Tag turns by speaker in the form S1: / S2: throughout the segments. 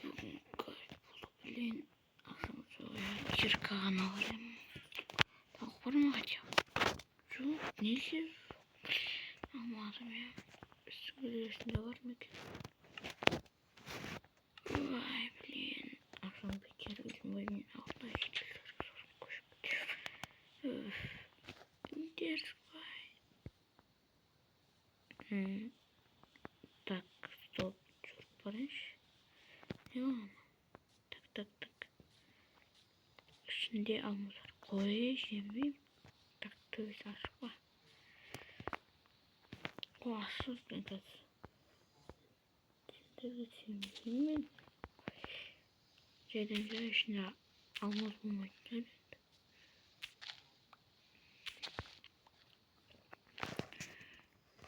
S1: Bugün kaybolabilen akşam soğuya çırkağın alırım. Tavuk var mı acaba? Şu neyse. Anladım ya. Üstünde var mı ki? Vay bilen. Akşam bir kere üzümün altına geçilir. Sonra koşup gidiyor. Öf. Ders vay. Tak stop. Çok barış. Devam. Tak tak tak. Şimdi almalar. Koyayım. Taktı bir saçma. Kuasız bir kız. Şimdi geçeyim mi? Şeyden şimdi almaz bu maçları.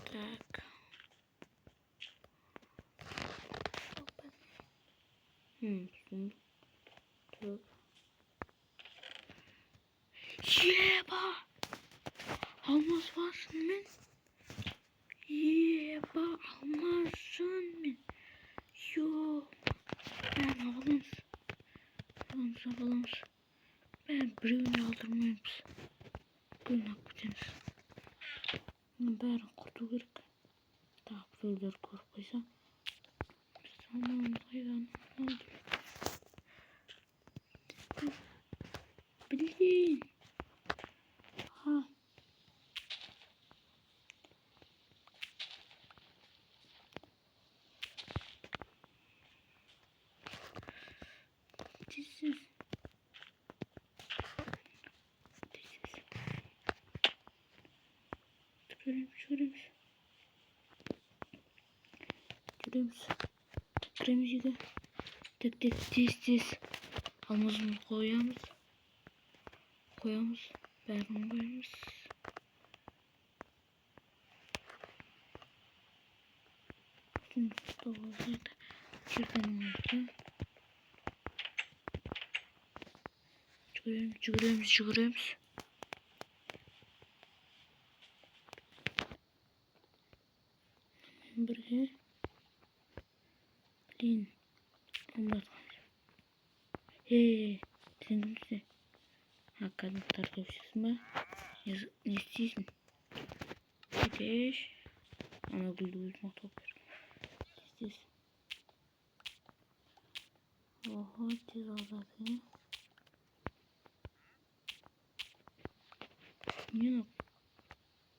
S1: Tak. Şimdi. Tak. Yeba. Almaz varsın mı? Yeba almazsın mı? Yo. Ben almaz. Almaz. Ben birini aldırmayayım. Gün yapacağız. Ben kurtuluruz. Daha böyle korkuysa. Tamam hayvan. Ne oldu? Bilin. Ha. Dizsiz. Kremciyi tek diz. Almazını koyamız. Ben onu koyarız. Şimdi doğru. Şuradan oldu. Çıkarıyoruz. Buraya. Lin. Ondan Hey. Sen de. Hakikaten tartışıyorsun mu? Ne istiyorsun? Ateş. Ana gülüyoruz motor. İstiyorsun. Oha cezaları. Niye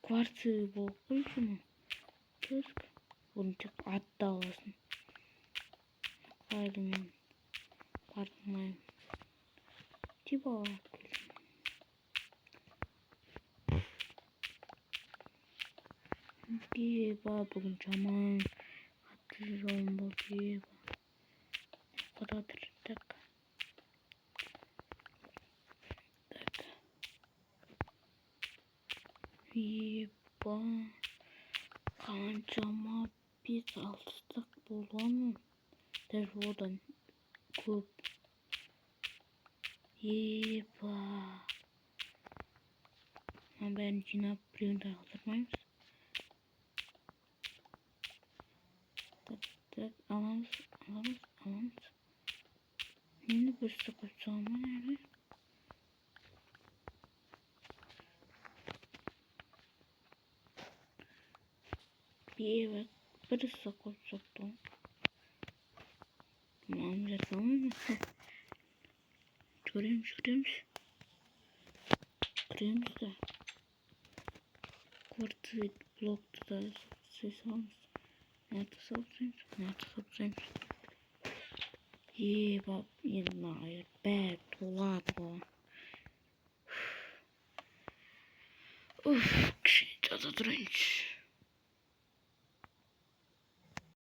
S1: kuartı bokuydu mu? Keşke. Bunu çok hatta olasın. Kalbim. Pardon. Tiba olarak. Diba bugün zaman. Hatırlıyorum bu diba. Kadardır. Tak. Diba. Kancama biz alsak bulamam. Telefondan kup. Diba. Ben yine print aldırmayız. Tak. Alamaz. Yine bir sıkıntı zaman nerede? Bir eve bir sıkıntı. Tamam tamam mı? Görüyormuş. Görüyormuş da. Kuartı blokta da ses almış. Nerede sapsaymış. Bak yine hayır. Be dolabı. Uf, kişi tadı durunç.